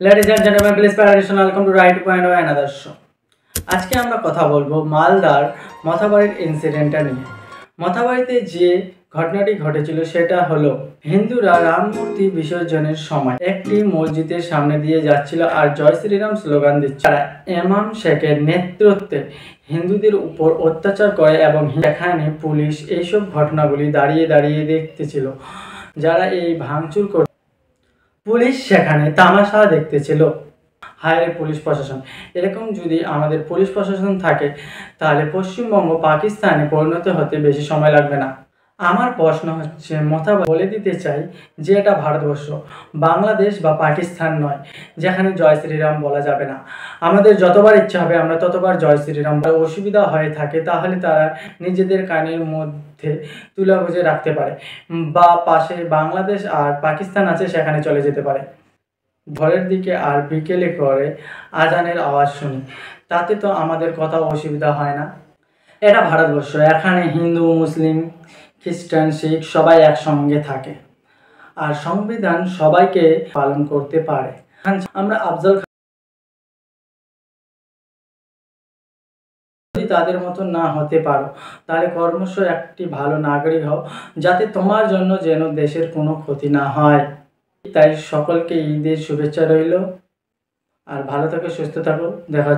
Ladies and gentlemen, please pay attention. Welcome to Right Point of another show. আজকে আমরা কথা বলবো মালদার মথাবাড়ির ইনসিডেন্টটা নিয়ে। মথাবাড়িতে যে ঘটনাটি ঘটেছিল সেটা হলো হিন্দুরা রাম মূর্তি বিসর্জনের সময় একটি মসজিদের সামনে দিয়ে যাচ্ছিল আর জয় শ্রীরাম স্লোগান দিচ্ছিল। তারা ইমাম শেখের নেতৃত্বে হিন্দুদের উপর অত্যাচার করে এবং সেখানে পুলিশ এইসব ঘটনাগুলি দাঁড়িয়ে দাঁড়িয়ে দেখতেছিল। যারা এই ভাঙচুর পুলিশ সেখানে তামাশা দেখতেছিল। হায় পুলিশ প্রশাসন, এরকম যদি আমাদের পুলিশ প্রশাসন থাকে তাহলে পশ্চিমবঙ্গ পাকিস্তানে পরিণত হতে বেশি সময় লাগবে না। আমার প্রশ্ন হচ্ছে, বলে দিতে চাই যে এটা ভারতবর্ষ, বাংলাদেশ বা পাকিস্তান নয় যেখানে জয় শ্রীরাম বলা যাবে না। আমাদের যতবার ইচ্ছা হবে আমরা ততবার জয় শ্রীরাম। অসুবিধা হয়ে থাকে তাহলে তারা নিজেদের কানের মধ্যে তুলা গুঁজে রাখতে পারে বা পাশে বাংলাদেশ আর পাকিস্তান আছে সেখানে চলে যেতে পারে। ভোরের দিকে আর বিকেলে করে আজানের আওয়াজ শুনি, তাতে তো আমাদের কথা অসুবিধা হয় না। এটা ভারতবর্ষ, এখানে হিন্দু মুসলিম খ্রিস্টান শিখ সবাই একসঙ্গে থাকে আর সংবিধান সবাইকে পালন করতে পারে। আমরা আফজল যদি তাদের মতো না হতে পারো তাহলে কর্মশ একটি ভালো নাগরিক হও, যাতে তোমার জন্য যেন দেশের কোনো ক্ষতি না হয়। তাই সকলকে ঈদের শুভেচ্ছা রইল, আর ভালো থাকো, সুস্থ থাকো, দেখা